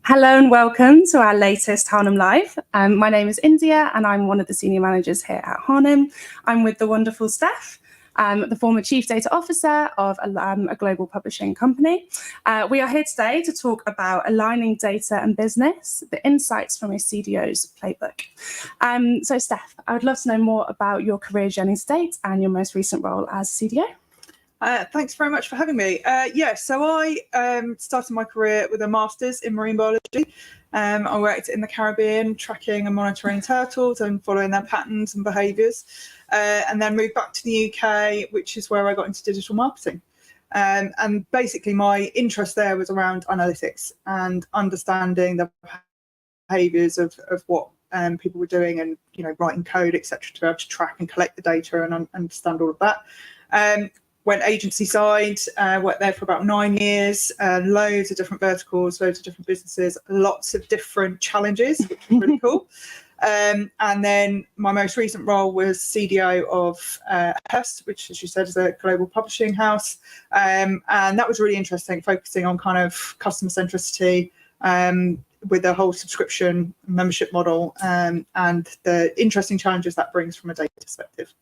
Hello and welcome to our latest Harnham Live. My name is India and I'm one of the senior managers here at Harnham. I'm with the wonderful Steph, the former Chief Data Officer of a global publishing company. We are here today to talk about aligning data and business, the insights from a CDO's playbook. So Steph, I would love to know more about your career journey to date and your most recent role as CDO. Thanks very much for having me. So I started my career with a master's in marine biology. I worked in the Caribbean tracking and monitoring turtles and following their patterns and behaviours, and then moved back to the UK, which is where I got into digital marketing. And basically my interest there was around analytics and understanding the behaviours of what people were doing and, writing code, etc., to be able to track and collect the data and understand all of that. Went agency side, worked there for about 9 years, loads of different verticals, loads of different businesses, lots of different challenges, which was really cool. And then my most recent role was CDO of Hearst, which, as you said, is a global publishing house. And that was really interesting, focusing on kind of customer centricity with the whole subscription membership model and the interesting challenges that brings from a data perspective.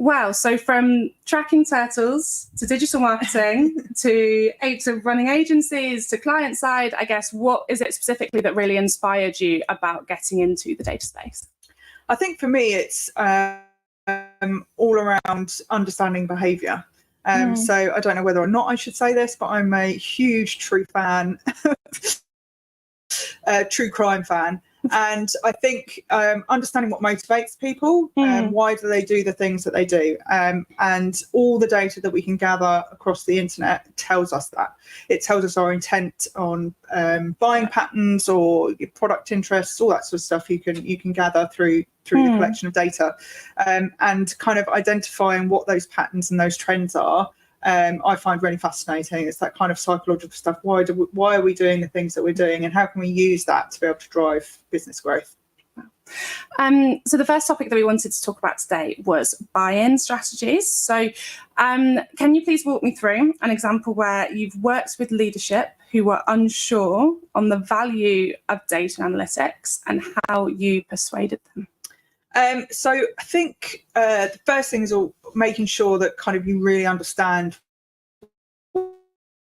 Wow, so from tracking turtles to digital marketing to running agencies to client side, I guess, what is it specifically that really inspired you about getting into the data space? I think for me, it's all around understanding behaviour. So I don't know whether or not I should say this, but I'm a huge true fan, true crime fan. And I think understanding what motivates people, why do they do the things that they do, and all the data that we can gather across the internet tells us that. It tells us our intent on buying patterns or your product interests, all that sort of stuff you can gather through the collection of data, and kind of identifying what those patterns and those trends are. I find really fascinating. It's that kind of psychological stuff. Why are we doing the things that we're doing, and how can we use that to be able to drive business growth? So the first topic that we wanted to talk about today was buy-in strategies. So can you please walk me through an example where you've worked with leadership who were unsure on the value of data analytics and how you persuaded them? So I think the first thing is making sure that kind of you really understand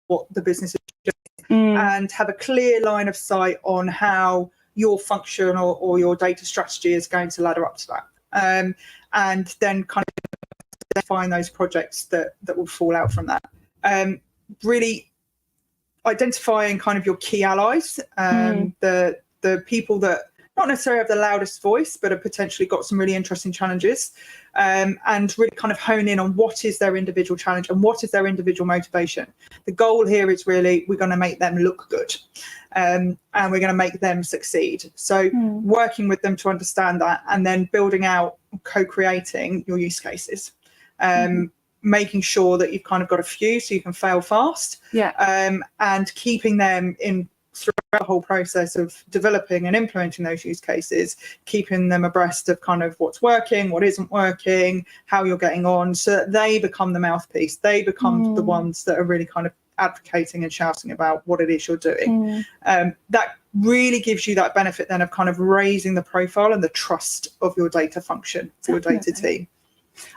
what the business is doing and have a clear line of sight on how your function or your data strategy is going to ladder up to that. And then kind of define those projects that will fall out from that. Really identifying kind of your key allies, the people that not necessarily have the loudest voice, but have potentially got some really interesting challenges, and really kind of hone in on what is their individual challenge and what is their individual motivation. The goal here is really we're going to make them look good, and we're going to make them succeed. So working with them to understand that, and then building out, co-creating your use cases, making sure that you've kind of got a few so you can fail fast, and keeping them in throughout the whole process of developing and implementing those use cases, keeping them abreast of kind of what's working, what isn't working, how you're getting on, so that they become the mouthpiece. They become the ones that are really kind of advocating and shouting about what it is you're doing. That really gives you that benefit then of kind of raising the profile and the trust of your data function, your data team.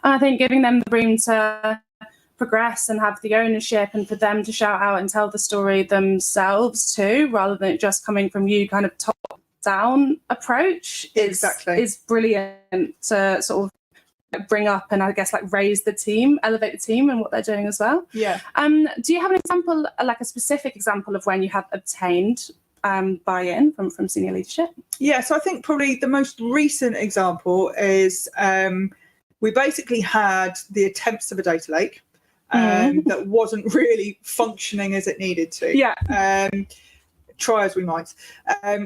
And I think giving them the room to progress and have the ownership, and for them to shout out and tell the story themselves too, rather than it just coming from you, kind of top down approach is brilliant to sort of bring up and I guess like raise the team, elevate the team and what they're doing as well. Do you have an example, like a specific example of when you have obtained buy-in from senior leadership? So I think probably the most recent example is we basically had the attempts of a data lake that wasn't really functioning as it needed to. Try as we might.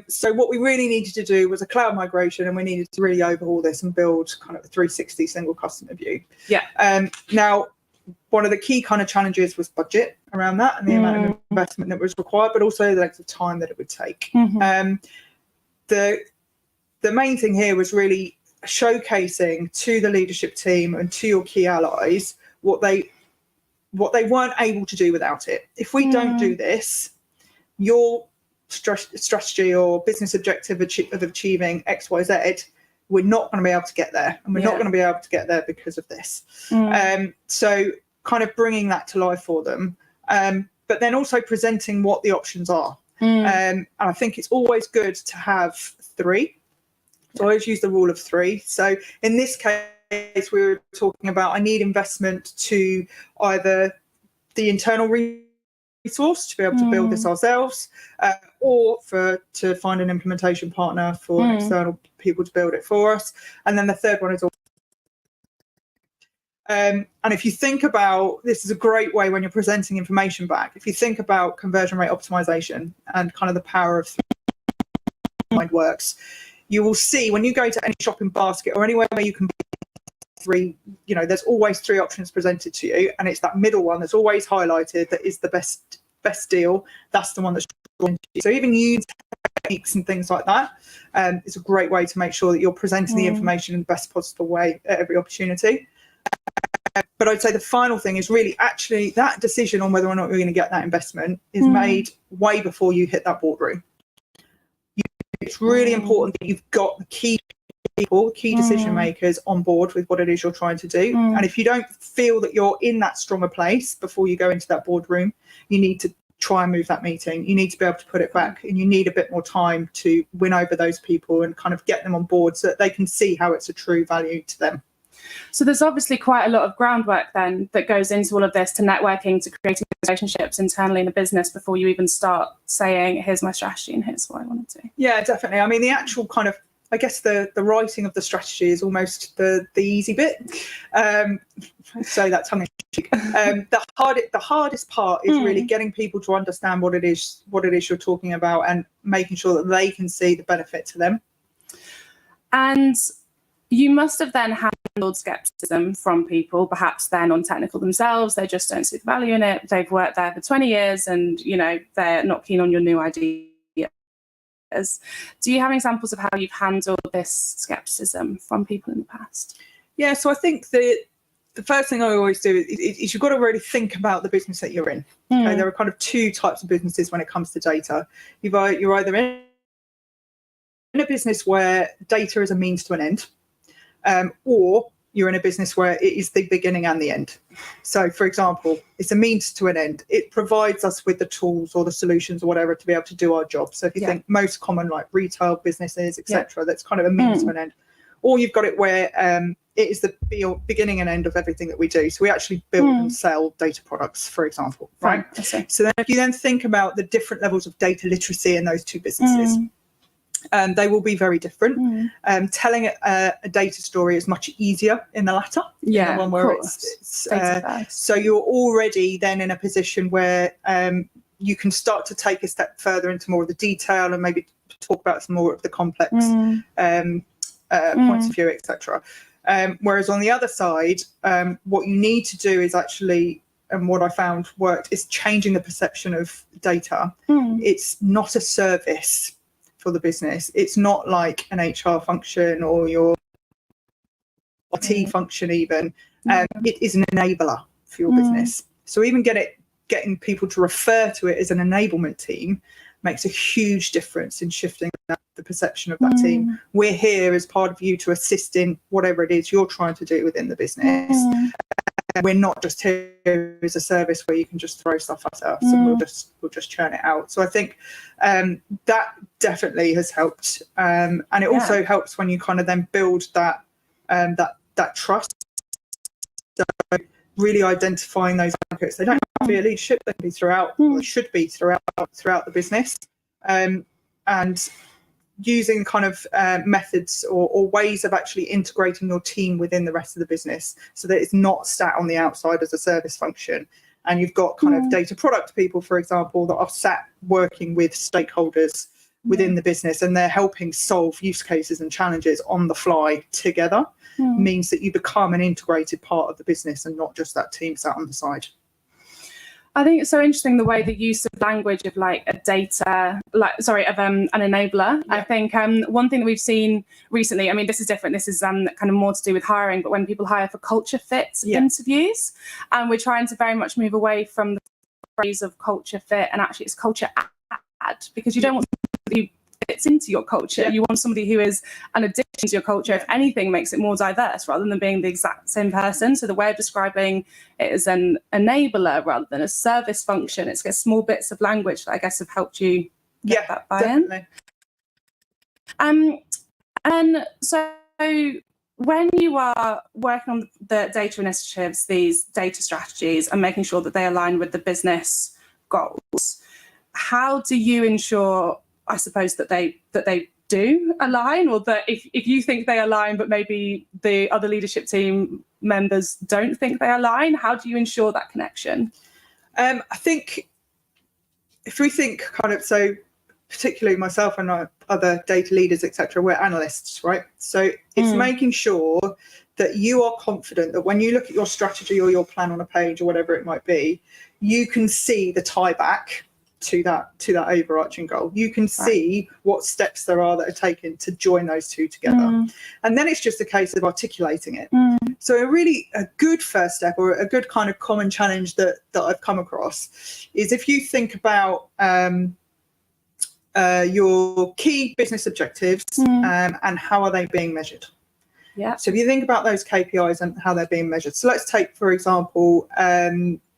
So what we really needed to do was a cloud migration, and we needed to really overhaul this and build kind of a 360 single customer view. Now, one of the key kind of challenges was budget around that and the amount of investment that was required, but also the length of time that it would take. The main thing here was really showcasing to the leadership team and to your key allies what they weren't able to do without it. If we don't do this, your strategy or business objective of achieving XYZ, we're not going to be able to get there, and we're not going to be able to get there because of this. So kind of bringing that to life for them, but then also presenting what the options are. And I think it's always good to have 3. So I always use the rule of 3. So in this case, we were talking about, I need investment to either the internal resource to be able to build this ourselves, or to find an implementation partner for external people to build it for us. And then the third one is and if you think about, this is a great way when you're presenting information back, if you think about conversion rate optimization and kind of the power of mind works, you will see when you go to any shopping basket or anywhere where you can 3, there's always 3 options presented to you, and it's that middle one that's always highlighted that is the best deal. That's the one that's so even using techniques and things like that is a great way to make sure that you're presenting the information in the best possible way at every opportunity. But I'd say the final thing is really actually that decision on whether or not you're going to get that investment is made way before you hit that boardroom. It's really important that you've got the key people, key decision makers on board with what it is you're trying to do. And if you don't feel that you're in that stronger place before you go into that boardroom, you need to try and move that meeting. You need to be able to put it back, and you need a bit more time to win over those people and kind of get them on board so that they can see how it's a true value to them. So there's obviously quite a lot of groundwork then that goes into all of this, to networking, to creating relationships internally in a business before you even start saying, here's my strategy and here's what I want to do. Yeah, definitely. I mean, the actual kind of, I guess the writing of the strategy is almost the easy bit. So that tongue in cheek. The hardest part is really getting people to understand what it is you're talking about, and making sure that they can see the benefit to them. And you must have then handled skepticism from people, perhaps they're non-technical themselves, they just don't see the value in it, they've worked there for 20 years and, they're not keen on your new ideas. Do you have examples of how you've handled this skepticism from people in the past? Yeah, so I think the first thing I always do is you've got to really think about the business that you're in. Okay, there are kind of 2 types of businesses when it comes to data. You're either in a business where data is a means to an end, or you're in a business where it is the beginning and the end. So, for example, it's a means to an end. It provides us with the tools or the solutions or whatever to be able to do our job. So if you think most common like retail businesses, etc., that's kind of a means to an end. Or you've got it where it is the beginning and end of everything that we do. So we actually build and sell data products, for example, right? So then if you then think about the different levels of data literacy in those 2 businesses, they will be very different. Telling a data story is much easier in the latter. Yeah, the one where it's so you're already then in a position where you can start to take a step further into more of the detail and maybe talk about some more of the complex points of view, etc. Whereas on the other side, what you need to do is actually, and what I found worked, is changing the perception of data. It's not a service for the business. It's not like an HR function or your IT function even. It is an enabler for your business. So even getting people to refer to it as an enablement team makes a huge difference in shifting the perception of that team. We're here as part of you to assist in whatever it is you're trying to do within the business. We're not just here as a service where you can just throw stuff at us and we'll just churn it out. So I think that definitely has helped, and it also helps when you kind of then build that trust. So really identifying those markets. They don't have to be a leadership; they can be throughout. Or they should be throughout the business, and using kind of methods or ways of actually integrating your team within the rest of the business so that it's not sat on the outside as a service function. And you've got kind of data product people, for example, that are sat working with stakeholders within the business, and they're helping solve use cases and challenges on the fly together. Means that you become an integrated part of the business and not just that team sat on the side. I think it's so interesting the way the use of language of like a data, an enabler. I think one thing that we've seen recently, I mean, this is different. This is kind of more to do with hiring, but when people hire for culture fit interviews, and we're trying to very much move away from the phrase of culture fit, and actually it's culture add. add, because you don't want somebody who fits into your culture. You want somebody who is an addition to your culture, if anything, makes it more diverse rather than being the exact same person. So the way of describing it is an enabler rather than a service function. It's got small bits of language that I guess have helped you get that buy-in. Definitely. And so when you are working on the data initiatives, these data strategies, and making sure that they align with the business goals, how do you ensure, I suppose, that they do align, or that if you think they align but maybe the other leadership team members don't think they align, how do you ensure that connection? I think if we think kind of, so particularly myself and other data leaders, etc., we're analysts, right? So it's making sure that you are confident that when you look at your strategy or your plan on a page or whatever it might be, you can see the tie back to that overarching goal. You can see what steps there are that are taken to join those two together. And then it's just a case of articulating it. So a good first step, or a good kind of common challenge that I've come across, is if you think about your key business objectives and how are they being measured. So if you think about those KPIs and how they're being measured. So let's take, for example,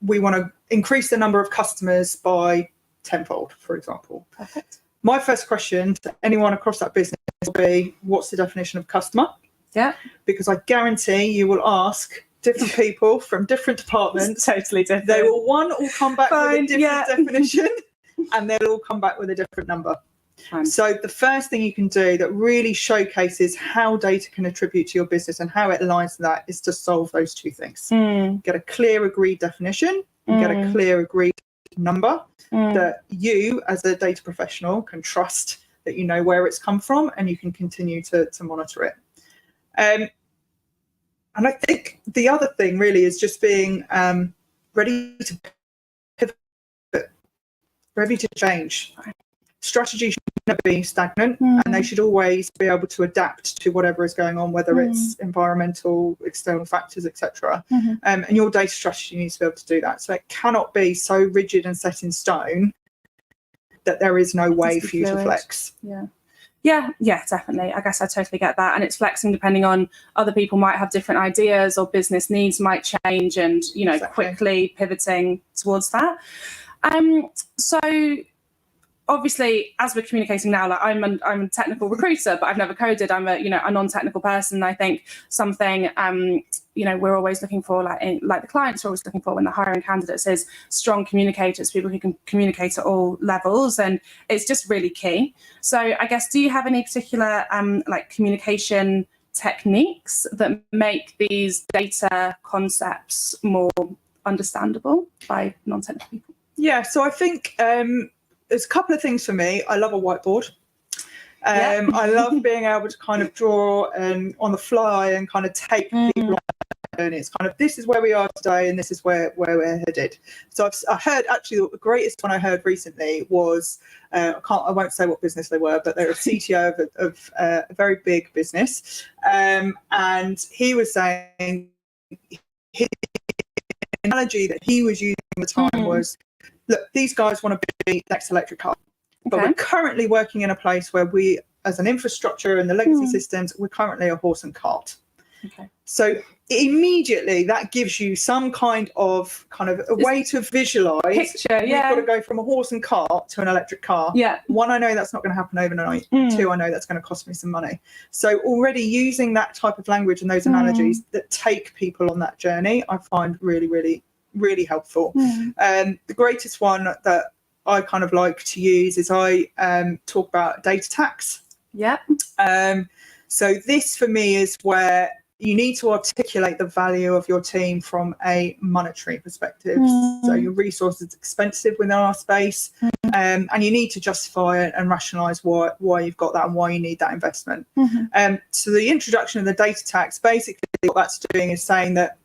we want to increase the number of customers by tenfold, for example. Perfect. My first question to anyone across that business will be, what's the definition of customer? Because I guarantee you will ask different people from different departments. It's totally different. They will all come back with a different definition, and they'll all come back with a different number. So the first thing you can do that really showcases how data can attribute to your business and how it aligns to that is to solve those two things. Get a clear agreed definition and get a clear agreed number that you as a data professional can trust, that you know where it's come from and you can continue to monitor it. And I think the other thing really is just being ready to pivot, ready to change. Strategy should never be stagnant, and they should always be able to adapt to whatever is going on, whether it's environmental, external factors, etc. And your data strategy needs to be able to do that. So it cannot be so rigid and set in stone that there is no way for you to flex. Yeah, definitely. I guess I totally get that. And it's flexing depending on other people might have different ideas, or business needs might change, and, you know, quickly pivoting towards that. So obviously, as we're communicating now, like I'm a technical recruiter, but I've never coded. I'm a non-technical person. I think something we're always looking for, like the clients are always looking for when they're hiring candidates, is strong communicators, people who can communicate at all levels, and it's just really key. So I guess, do you have any particular communication techniques that make these data concepts more understandable by non-technical people? Yeah, so I think there's a couple of things for me. I love a whiteboard. I love being able to kind of draw on the fly and kind of take people on that journey. It's kind of, this is where we are today and this is where we're headed. So I heard, actually, the greatest one I heard recently was, I won't say what business they were, but they're a CTO of a very big business. And he was saying, his analogy that he was using at the time was, look, these guys want to be the next electric car, but we're currently working in a place where we, as an infrastructure and the legacy systems, we're currently a horse and cart. So immediately that gives you some kind of a way to visualize picture. We've got to go from a horse and cart to an electric car. One, I know that's not going to happen overnight. Two, I know that's going to cost me some money. So already using that type of language and those analogies that take people on that journey, I find really, really, really helpful. The greatest one that I kind of like to use is I talk about data tax. So this for me is where you need to articulate the value of your team from a monetary perspective. So your resource is expensive within our space, and you need to justify it and rationalise why you've got that and why you need that investment. So the introduction of the data tax, basically what that's doing is saying that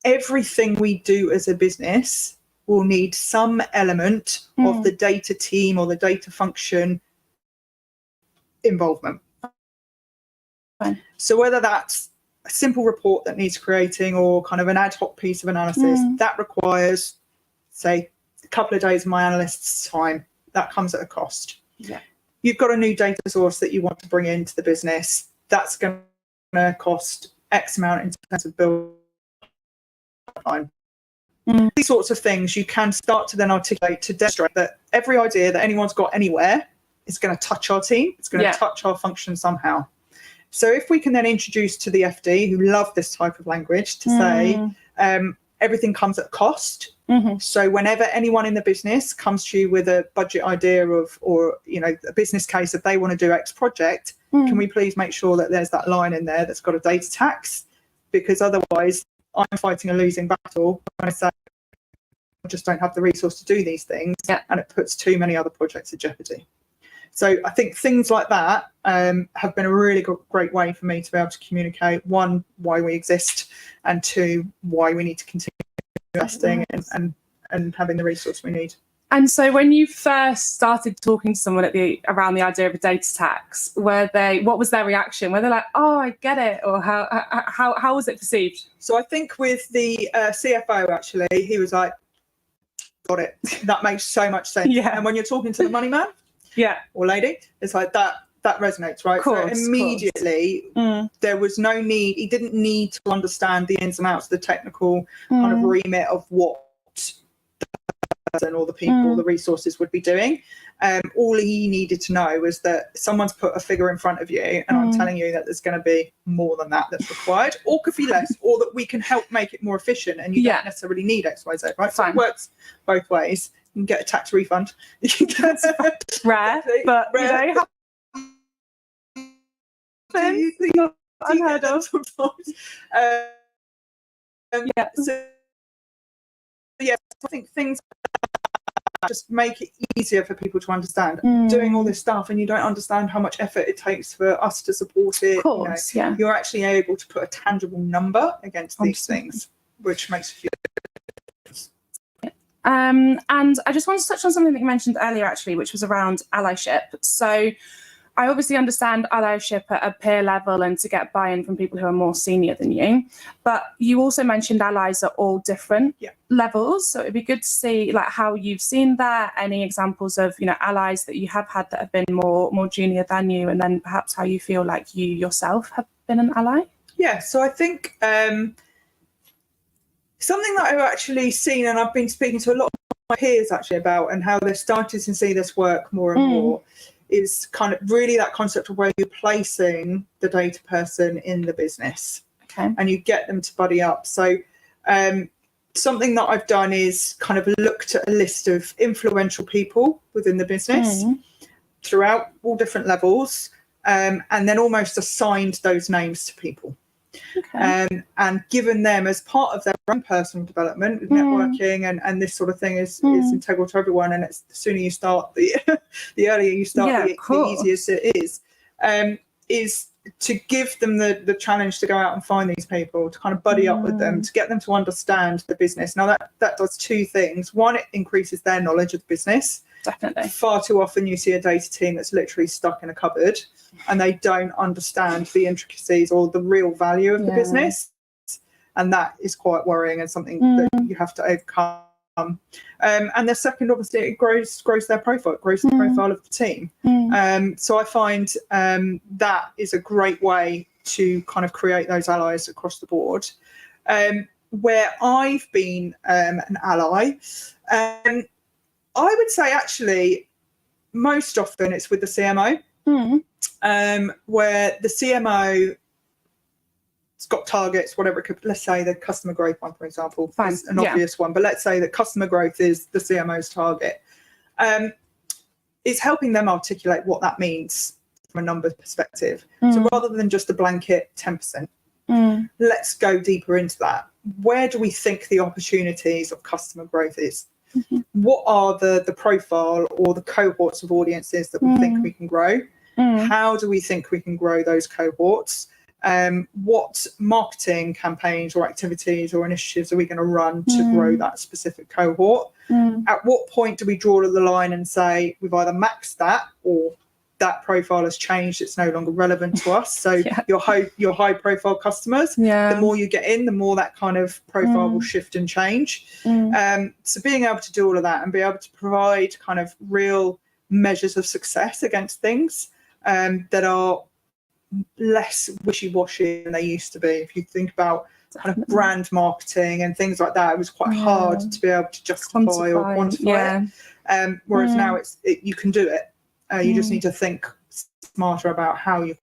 everything we do as a business will need some element of the data team or the data function involvement. So whether that's a simple report that needs creating or kind of an ad hoc piece of analysis, that requires, say, a couple of days of my analyst's time. that comes at a cost. Yeah. You've got a new data source that you want to bring into the business. That's going to cost X amount in terms of build time. These sorts of things you can start to then articulate to demonstrate that every idea that anyone's got anywhere is going to touch our team. It's going to touch our function somehow. So if we can then introduce to the FD, who love this type of language, to say everything comes at cost. So whenever anyone in the business comes to you with a budget idea of, or a business case that they want to do X project, can we please make sure that there's that line in there that's got a data tax? Because otherwise I'm fighting a losing battle when I say I just don't have the resource to do these things, and it puts too many other projects at jeopardy. So I think things like that have been a really great way for me to be able to communicate, one, why we exist, and two, why we need to continue investing and having the resource we need. And so when you first started talking to someone around the idea of a data tax, what was their reaction? Were they like, oh, I get it? Or how was it perceived? So I think with the CFO, actually, he was like, got it. That makes so much sense. Yeah. And when you're talking to the money man or lady, it's like that resonates, right? Course, so immediately there was no need. He didn't need to understand the ins and outs of the technical kind of remit of what and all the people, the resources would be doing. All he needed to know was that someone's put a figure in front of you, and I'm telling you that there's going to be more than that's required, or could be less, or that we can help make it more efficient, and you don't necessarily need X, Y, Z, right? So it works both ways. You can get a tax refund. You can get rare, but rare. Unheard of. I think things just make it easier for people to understand. Doing all this stuff and you don't understand how much effort it takes for us to support it. Of course, you're actually able to put a tangible number against these things, which makes a huge difference. And I just wanted to touch on something that you mentioned earlier, actually, which was around allyship. So I obviously understand allyship at a peer level and to get buy-in from people who are more senior than you. But you also mentioned allies at all different levels. So it'd be good to see how you've seen that, any examples of allies that you have had that have been more junior than you, and then perhaps how you feel like you yourself have been an ally. Yeah, so I think something that I've actually seen, and I've been speaking to a lot of my peers actually about, and how they're starting to see this work more and more, is kind of really that concept of where you're placing the data person in the business, and you get them to buddy up. So something that I've done is kind of looked at a list of influential people within the business throughout all different levels, and then almost assigned those names to people. And given them as part of their own personal development, networking and this sort of thing is integral to everyone. And it's the sooner you start, the earlier you start, the easier it is to give them the challenge to go out and find these people, to kind of buddy up with them, to get them to understand the business. Now that does two things. One, it increases their knowledge of the business. Definitely. Far too often you see a data team that's literally stuck in a cupboard and they don't understand the intricacies or the real value of the business. And that is quite worrying and something that you have to overcome. And the second, obviously, it grows their profile, it grows the profile of the team. So I find that is a great way to kind of create those allies across the board. Where I've been an ally, I would say actually most often it's with the CMO, where the CMO has got targets, whatever it could, let's say the customer growth one, for example, is an obvious one, but let's say that customer growth is the CMO's target. It's helping them articulate what that means from a numbers perspective. So rather than just a blanket 10%, let's go deeper into that. Where do we think the opportunities of customer growth is? What are the profile or the cohorts of audiences that we think we can grow? How do we think we can grow those cohorts? What marketing campaigns or activities or initiatives are we going to run to grow that specific cohort? At what point do we draw the line and say we've either maxed that or that profile has changed, it's no longer relevant to us? So your high profile customers, the more you get in, the more that kind of profile will shift and change. So being able to do all of that and be able to provide kind of real measures of success against things that are less wishy-washy than they used to be. If you think about kind of brand marketing and things like that, it was quite hard to be able to justify or quantify it. Whereas now you can do it. You just need to think smarter about how you.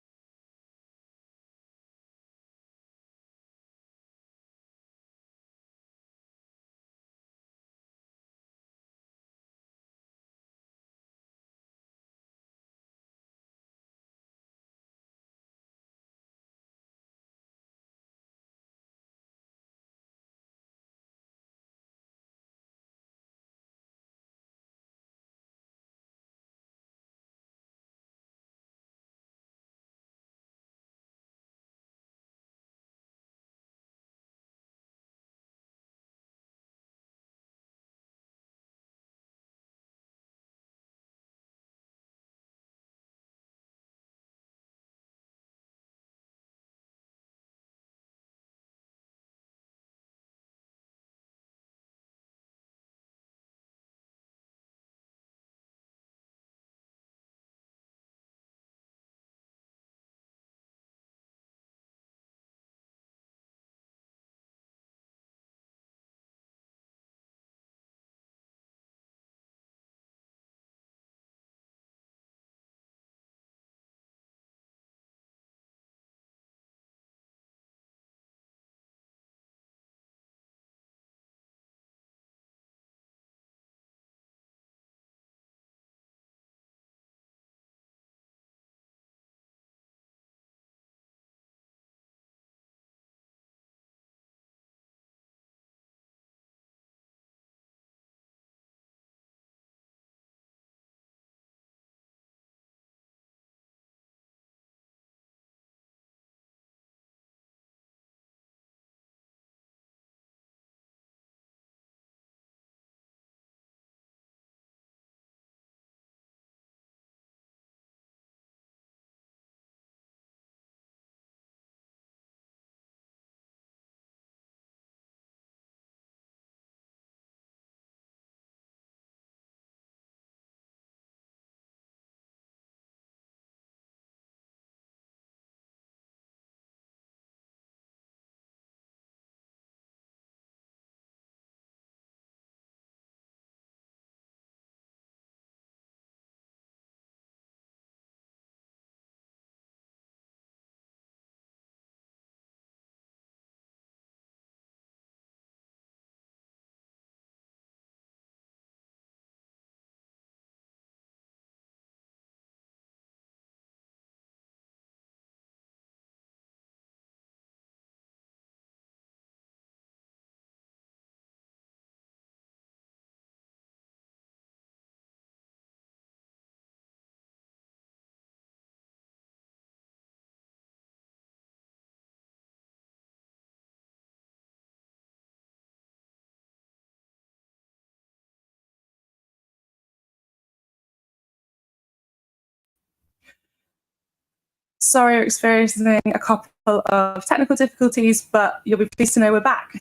Sorry, you're experiencing a couple of technical difficulties, but you'll be pleased to know we're back.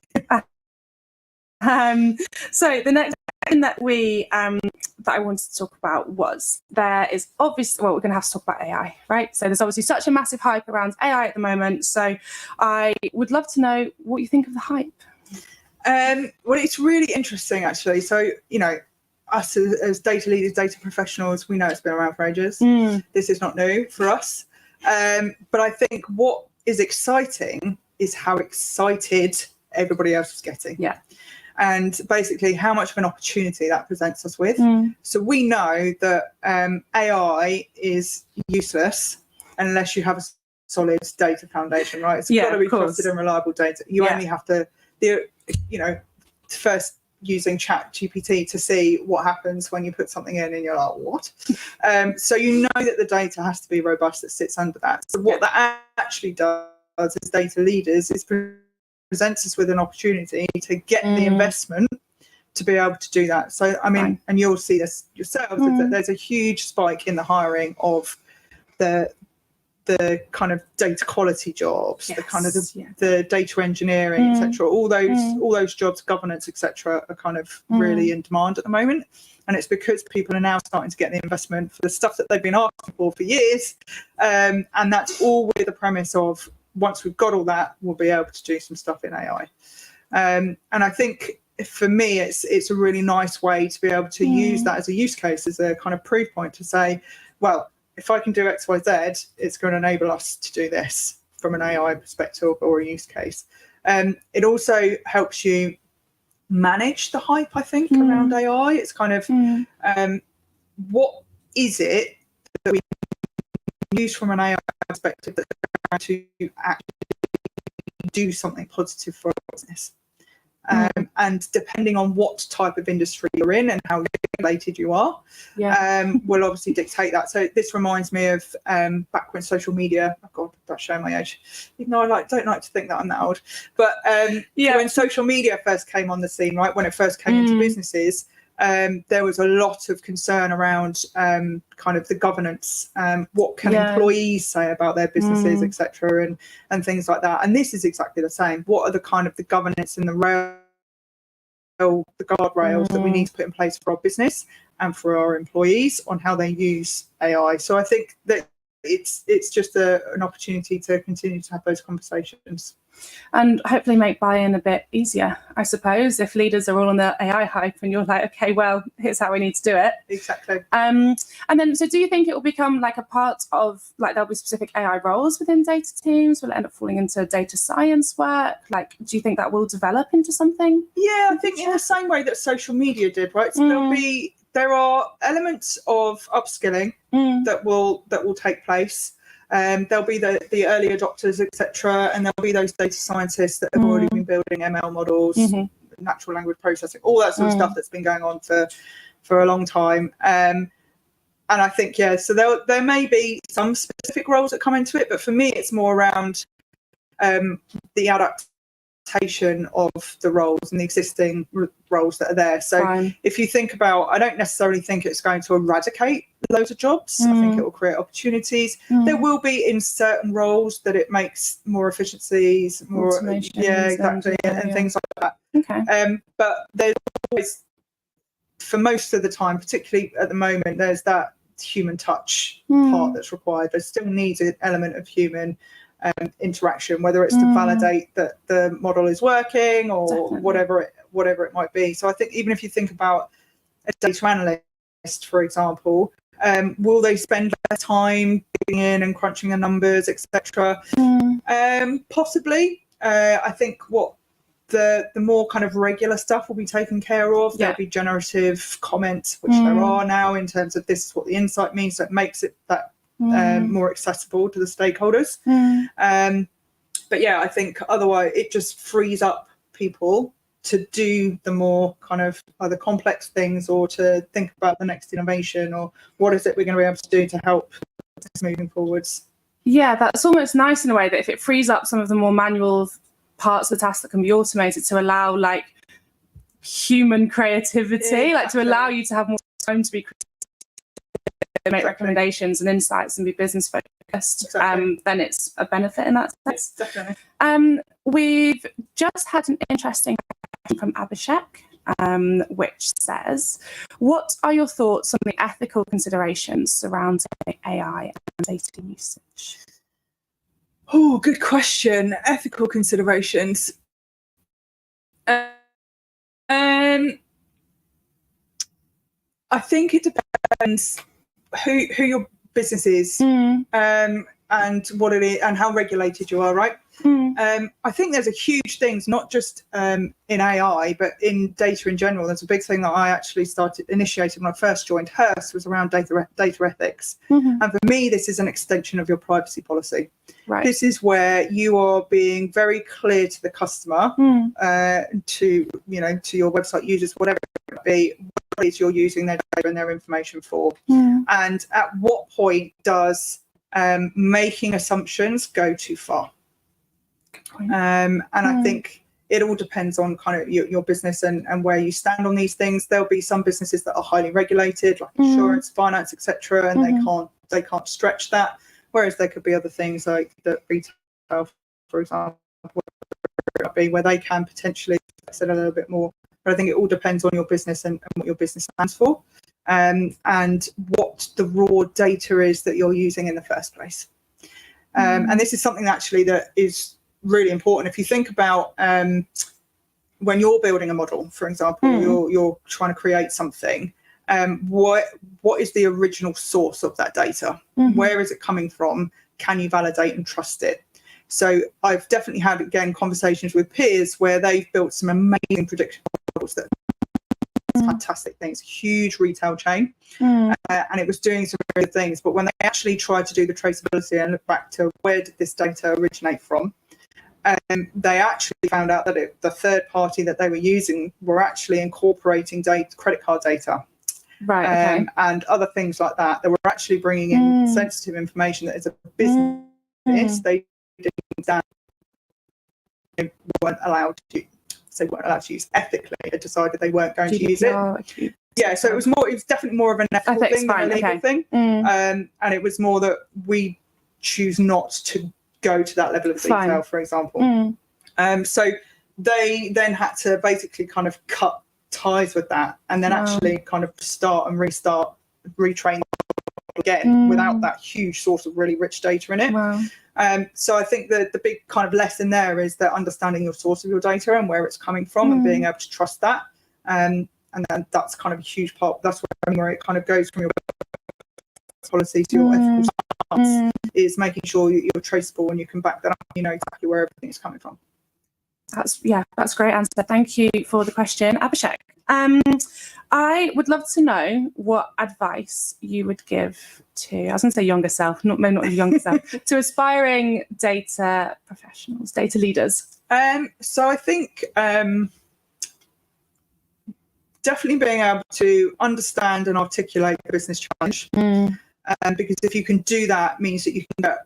So the next thing that I wanted to talk about was there is obviously, well, we're going to have to talk about AI, right? So there's obviously such a massive hype around AI at the moment. So I would love to know what you think of the hype. Well, it's really interesting, actually. So, us as data leaders, data professionals, we know it's been around for ages. This is not new for us. But I think what is exciting is how excited everybody else is getting. Yeah. And basically how much of an opportunity that presents us with. So we know that AI is useless unless you have a solid data foundation, right? It's got to be trusted and reliable data. You only have to, first using ChatGPT to see what happens when you put something in and you're like, what? So you know that the data has to be robust that sits under that. So what that actually does as data leaders is presents us with an opportunity to get the investment to be able to do that. So, I mean, and you'll see this yourselves, is that there's a huge spike in the hiring of the kind of data quality jobs, the kind of the data engineering, etc. All those jobs, governance, etc. are kind of really in demand at the moment. and it's because people are now starting to get the investment for the stuff that they've been asking for years, and that's all with the premise of once we've got all that, we'll be able to do some stuff in AI. And I think for me, it's a really nice way to be able to use that as a use case, as a kind of proof point to say, well, if I can do X, Y, Z, it's going to enable us to do this from an AI perspective or a use case. It also helps you manage the hype, I think, around AI. It's kind of what is it that we use from an AI perspective that's going to actually do something positive for our business. And depending on what type of industry you're in and how regulated you are, will obviously dictate that. So this reminds me of back when social media, oh God, that's showing my age, even though I don't like to think that I'm that old, but when social media first came on the scene, right, when it first came into businesses, there was a lot of concern around kind of the governance, what can employees say about their businesses, etc., and things like that. And this is exactly the same. What are the kind of the governance and the guardrails that we need to put in place for our business and for our employees on how they use AI? So I think that it's just an opportunity to continue to have those conversations. And hopefully make buy-in a bit easier, I suppose, if leaders are all on the AI hype and you're like, okay, well, here's how we need to do it. Exactly. And then, so do you think it will become like a part of, like, there'll be specific AI roles within data teams? Will it end up falling into data science work? Like, do you think that will develop into something? Yeah, I think in the same way that social media did, right? So there are elements of upskilling that will take place. There'll be the early adopters, etc., and there'll be those data scientists that have already been building ML models, natural language processing, all that sort of stuff that's been going on for a long time. And I think, so there may be some specific roles that come into it, but for me, it's more around the adaptation of the roles and the existing roles that are there. So if you think about, I don't necessarily think it's going to eradicate loads of jobs. I think it will create opportunities. There will be in certain roles that it makes more efficiencies, more exactly, and things like that. Okay. But there's always, for most of the time, particularly at the moment, there's that human touch part that's required. There still needs an element of human interaction, whether it's to validate that the model is working or whatever it might be. So I think even if you think about a data analyst, for example, will they spend their time digging in and crunching the numbers, etc.? Possibly. I think what the more kind of regular stuff will be taken care of. There'll be generative comments, which there are now, in terms of this is what the insight means. So it makes it that more accessible to the stakeholders. But I think otherwise it just frees up people to do the more kind of either complex things or to think about the next innovation or what is it we're going to be able to do to help this moving forwards. Yeah, that's almost nice in a way, that if it frees up some of the more manual parts of the task that can be automated to allow like human creativity, like to allow you to have more time to be creative, make recommendations and insights and be business focused, then it's a benefit in that sense. Definitely. We've just had an interesting question from Abhishek, which says, what are your thoughts on the ethical considerations surrounding AI and data usage? Oh, good question. Ethical considerations. I think it depends who your business is, and what it is and how regulated you are, right? I think there's a huge things, not just in AI, but in data in general. There's a big thing that I actually initiated when I first joined Hearst, was around data ethics. And for me, this is an extension of your privacy policy. Right. This is where you are being very clear to the customer, to your website users, whatever it might be, what it is you're using their data and their information for. And at what point does making assumptions go too far? And I think it all depends on kind of your business and where you stand on these things. There'll be some businesses that are highly regulated, like insurance, finance, etc., and they can't stretch that. Whereas there could be other things like the retail, for example, where they can potentially flex it a little bit more. But I think it all depends on your business and what your business stands for. and what the raw data is that you're using in the first place. And this is something actually that is really important. If you think about when you're building a model, for example, you're trying to create something, what is the original source of that data? Where is it coming from? Can you validate and trust it? So I've definitely had, again, conversations with peers where they've built some amazing prediction models that fantastic things, huge retail chain, and it was doing some really good things. But when they actually tried to do the traceability and look back to where did this data originate from, they actually found out that the third party that they were using were actually incorporating credit card data, right? And other things like that. They were actually bringing in sensitive information that as a business they weren't allowed to. So they weren't allowed to use ethically. They decided they weren't going to use it. Yeah, so it was definitely more of an ethical thing than a legal thing. And it was more that we choose not to go to that level of detail, for example. So they then had to basically kind of cut ties with that and then actually kind of start and restart, retrain again without that huge source of really rich data in it. So I think that the big kind of lesson there is that understanding your source of your data and where it's coming from and being able to trust that. And then that's kind of a huge part. That's where it kind of goes from your policy to your ethical stance, is making sure you're traceable and you can back that up, you know exactly where everything is coming from. That's a great answer. Thank you for the question, Abhishek. I would love to know what advice you would give to, I was going to say younger self, maybe not younger self, to aspiring data professionals, data leaders. So I think definitely being able to understand and articulate the business challenge, because if you can do that, means that you can get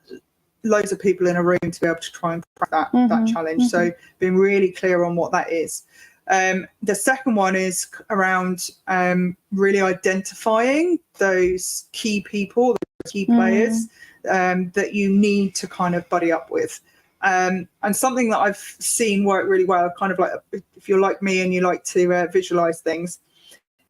loads of people in a room to be able to try and crack that challenge. So being really clear on what that is. The second one is around really identifying those key people, those key players that you need to kind of buddy up with. And something that I've seen work really well, kind of like if you're like me and you like to visualize things,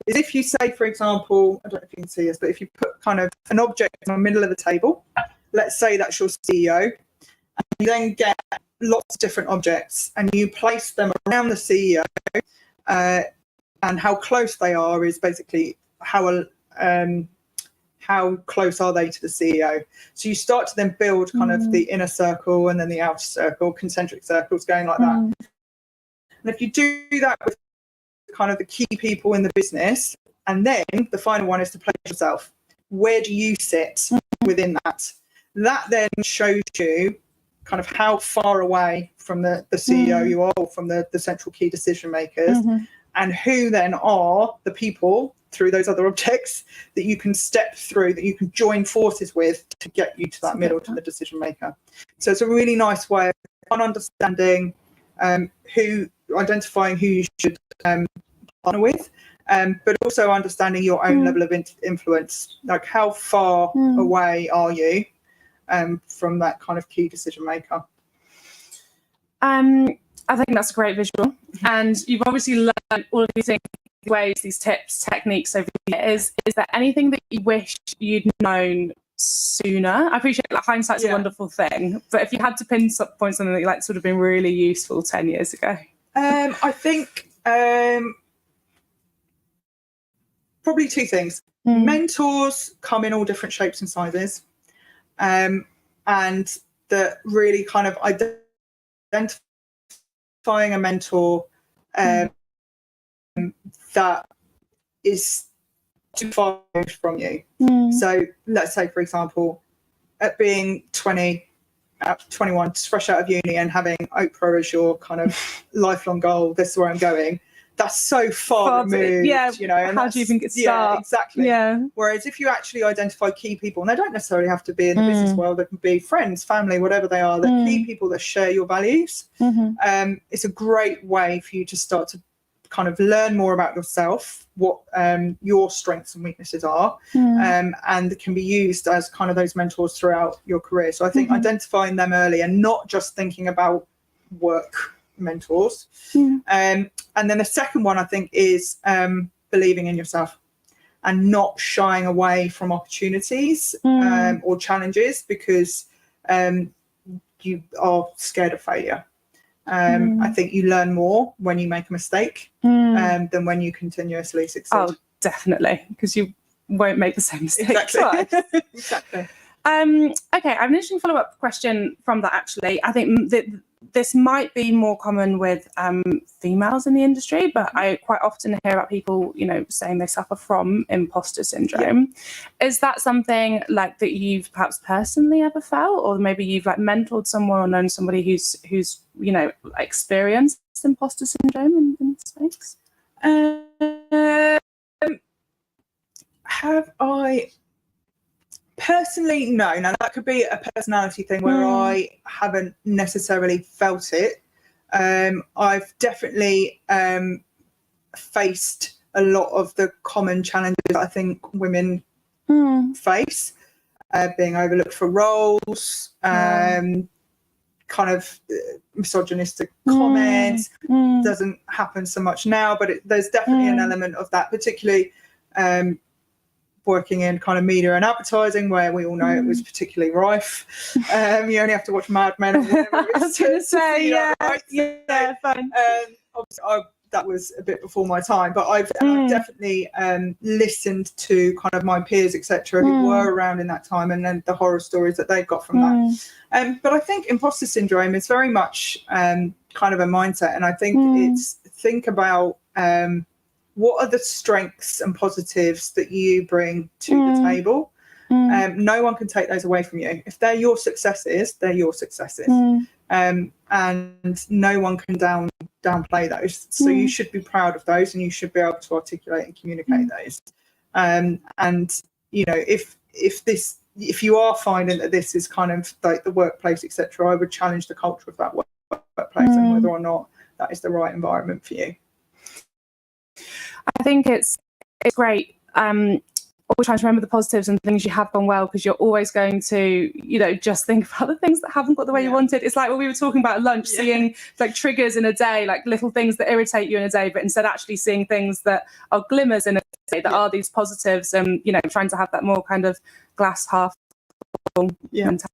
is if you say, for example, I don't know if you can see this, but if you put kind of an object in the middle of the table, let's say that's your CEO, and you then get lots of different objects and you place them around the CEO, and how close they are is basically how close are they to the CEO. So you start to then build kind of the inner circle and then the outer circle, concentric circles going like that. And if you do that with kind of the key people in the business, and then the final one is to place yourself. Where do you sit within that? That then shows you kind of how far away from the CEO you are, or from the central key decision makers, and who then are the people through those other objects that you can step through, that you can join forces with to get you to that middle, to the decision maker. So it's a really nice way of understanding identifying who you should partner with, but also understanding your own level of influence, like how far away are you from that kind of key decision maker. I think that's a great visual, and you've obviously learned all of these things, ways, these tips, techniques over the years. Is there anything that you wish you'd known sooner? I appreciate hindsight's a wonderful thing, but if you had to pinpoint something that sort of been really useful 10 years ago. I think probably two things. Mentors come in all different shapes and sizes, and that really kind of identifying a mentor that is too far from you. So let's say, for example, at being 20, 21, just fresh out of uni and having Oprah as your kind of lifelong goal, this is where I'm going, that's so far removed, you know. And how do you even get started? Yeah, exactly. Whereas if you actually identify key people, and they don't necessarily have to be in the business world, they can be friends, family, whatever they are, the key people that share your values, it's a great way for you to start to kind of learn more about yourself, what your strengths and weaknesses are, and can be used as kind of those mentors throughout your career. So I think identifying them early and not just thinking about work mentors. And then the second one, I think, is believing in yourself and not shying away from opportunities or challenges because you are scared of failure. I think you learn more when you make a mistake than when you continuously succeed. Oh, definitely, because you won't make the same mistake Exactly. twice. Exactly. Okay, I have an interesting follow-up question from that, actually. I think that this might be more common with females in the industry, but I quite often hear about people, saying they suffer from imposter syndrome. Yeah. Is that something like that you've perhaps personally ever felt, or maybe you've like mentored someone or known somebody who's experienced imposter syndrome in space? Have I? Personally, no. Now, that could be a personality thing where I haven't necessarily felt it. I've definitely faced a lot of the common challenges I think women face, being overlooked for roles, kind of misogynistic comments. Doesn't happen so much now, but there's definitely an element of that, particularly working in kind of media and advertising, where we all know it was particularly rife. You only have to watch Mad Men or whatever it is. I was going to say, fine. Obviously, that was a bit before my time, but I've definitely listened to kind of my peers, etc., who were around in that time, and then the horror stories that they've got from that. But I think imposter syndrome is very much kind of a mindset, and I think it's think about what are the strengths and positives that you bring to the table. No one can take those away from you. If they're your successes, they're your successes. And no one can downplay those. So you should be proud of those, and you should be able to articulate and communicate those. And if you are finding that this is kind of like the workplace, etc., I would challenge the culture of that workplace and whether or not that is the right environment for you. I think it's great. Always trying to remember the positives and things you have gone well, because you're always going to, just think about the things that haven't got the way you wanted. It's like what we were talking about at lunch, seeing like triggers in a day, like little things that irritate you in a day, but instead actually seeing things that are glimmers in a day that are these positives, and trying to have that more kind of glass half full mentality.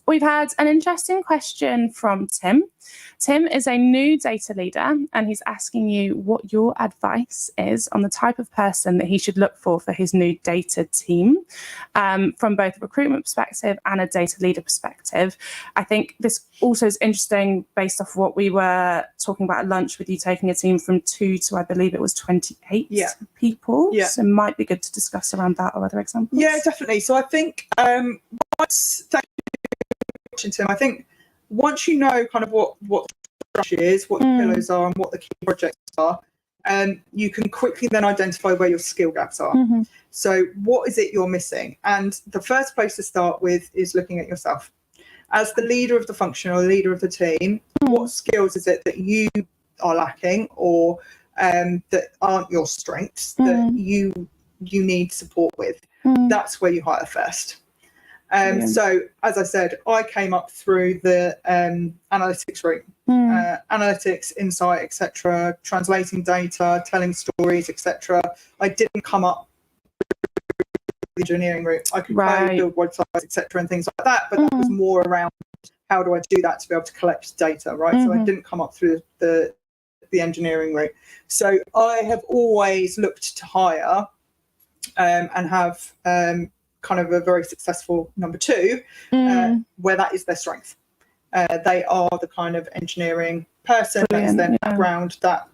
We've had an interesting question from Tim. Tim is a new data leader, and he's asking you what your advice is on the type of person that he should look for his new data team, from both a recruitment perspective and a data leader perspective. I think this also is interesting based off what we were talking about at lunch, with you taking a team from 2 to, I believe it was 28 people. So it might be good to discuss around that or other examples. Yeah, definitely. So I think Tim, I think once you know kind of what strategy is, what the pillars are, and what the key projects are, you can quickly then identify where your skill gaps are. So what is it you're missing? And the first place to start with is looking at yourself. As the leader of the function or leader of the team, what skills is it that you are lacking, or that aren't your strengths, that you need support with? That's where you hire first. So, as I said, I came up through the analytics route, analytics, insight, etc., translating data, telling stories, etc. I didn't come up the engineering route. I could build websites, etc., and things like that, but that was more around how do I do that to be able to collect data, right? So I didn't come up through the engineering route. So I have always looked to hire and have kind of a very successful number 2, where that is their strength. They are the kind of engineering person. That is their background. That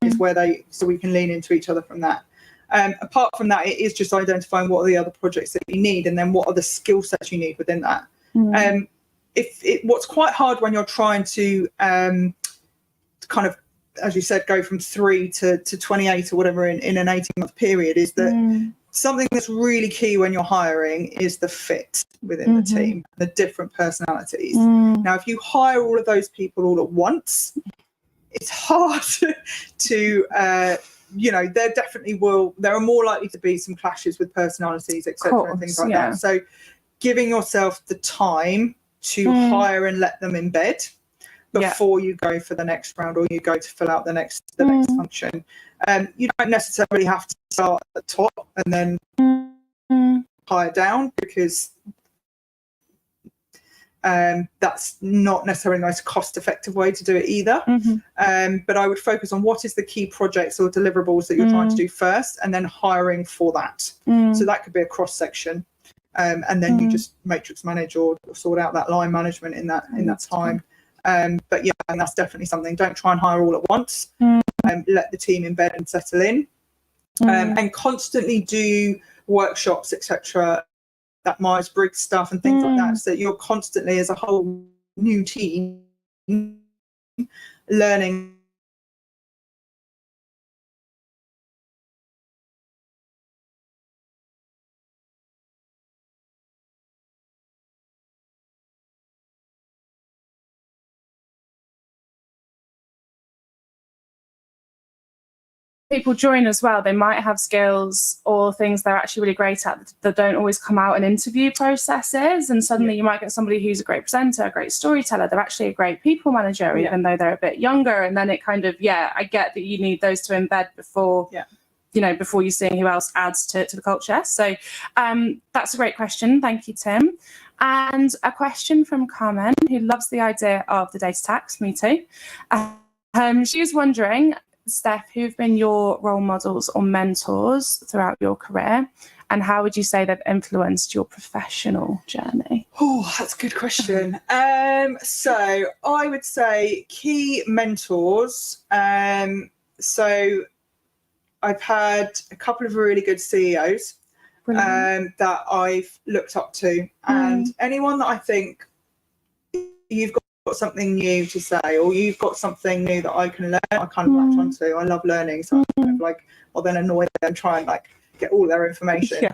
is where so we can lean into each other from that. Apart from that, it is just identifying what are the other projects that you need, and then what are the skill sets you need within that. What's quite hard when you're trying to kind of, as you said, go from 3 to 28 or whatever in an 18-month period, is that something that's really key when you're hiring is the fit within the team, the different personalities. Now, if you hire all of those people all at once, it's hard to, there are more likely to be some clashes with personalities, etc., and things like that. So giving yourself the time to hire and let them embed. before you go for the next round or you go to fill out the next function. You don't necessarily have to start at the top and then hire down, because that's not necessarily the most cost-effective way to do it either. But I would focus on what is the key projects or deliverables that you're trying to do first, and then hiring for that. So that could be a cross-section, and then you just matrix manage or sort out that line management in that time. But yeah, and that's definitely something. Don't try and hire all at once. Let the team embed and settle in, and constantly do workshops, etc. That Myers-Briggs stuff and things like that, so that you're constantly, as a whole new team, learning. People join as well, they might have skills or things they're actually really great at that don't always come out in interview processes, and suddenly you might get somebody who's a great presenter, a great storyteller, they're actually a great people manager, even though they're a bit younger, and then it kind of, I get that you need those to embed before before you see who else adds to the culture. So that's a great question, thank you, Tim. And a question from Carmen, who loves the idea of the data tax, me too. She was wondering, Steph, who've been your role models or mentors throughout your career, and how would you say they've influenced your professional journey? Oh, that's a good question. So I would say key mentors. So I've had a couple of really good CEOs that I've looked up to, and anyone that I think you've got something new to say, or you've got something new that I can learn, I kind of latch onto. I love learning, so I'm kind of like, I'll then annoy them and try and like get all their information.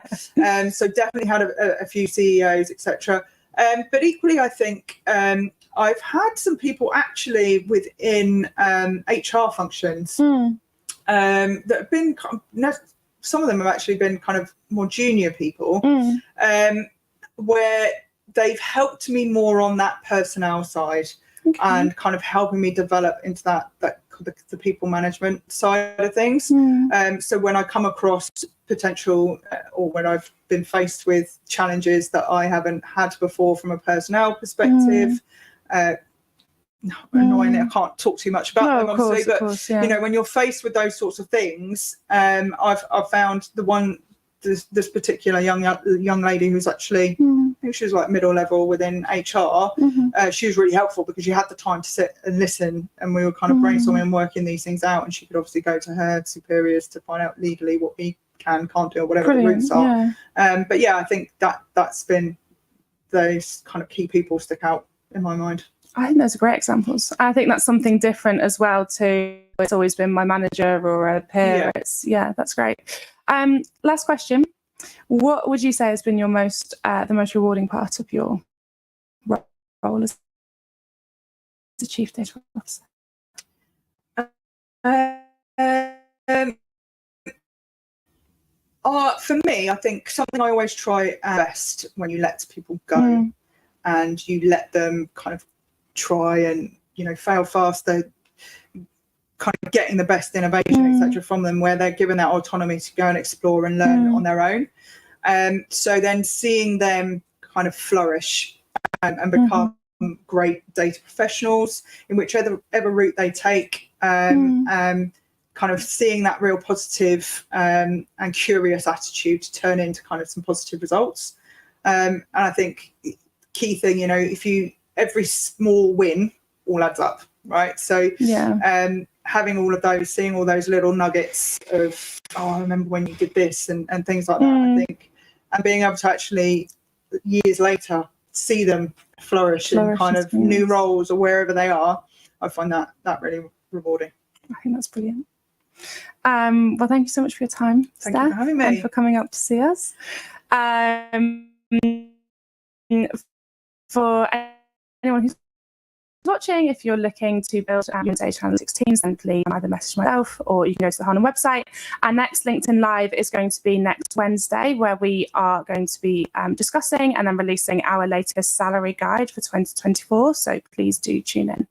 So definitely had a few CEOs, etc. But equally, I think I've had some people actually within HR functions that have been, some of them have actually been kind of more junior people, where they've helped me more on that personnel side, and kind of helping me develop into the people management side of things. So when I come across potential or when I've been faced with challenges that I haven't had before from a personnel perspective, annoyingly, I can't talk too much about them, obviously, but you know, when you're faced with those sorts of things, I've found this particular young lady who's actually, I think she was like middle level within HR. She was really helpful because you had the time to sit and listen, and we were kind of brainstorming and working these things out, and she could obviously go to her superiors to find out legally what we can't do, or whatever the routes are. But yeah, I think that's been, those kind of key people stick out in my mind. I think those are great examples. I think that's something different as well too. It's always been my manager or a peer. That's great. Last question. What would you say has been your the most rewarding part of your role as a chief data officer? For me, I think something I always try best when you let people go and you let them kind of try and, fail fast. They're kind of getting the best innovation, etc., from them, where they're given that autonomy to go and explore and learn on their own. So then seeing them kind of flourish and become great data professionals in whichever route they take, kind of seeing that real positive and curious attitude to turn into kind of some positive results. And I think key thing, every small win all adds up, right? So having all of those, seeing all those little nuggets of, I remember when you did this and things like that, I think, and being able to actually years later see them flourish in kind of new roles or wherever they are, I find that really rewarding. I think that's brilliant. Well, thank you so much for your time, Steph, you for having me, and for coming up to see us. For anyone who's watching, if you're looking to build your data analytics teams, then please either message myself or you can go to the Harnham website. Our next LinkedIn Live is going to be next Wednesday, where we are going to be discussing and then releasing our latest salary guide for 2024. So please do tune in.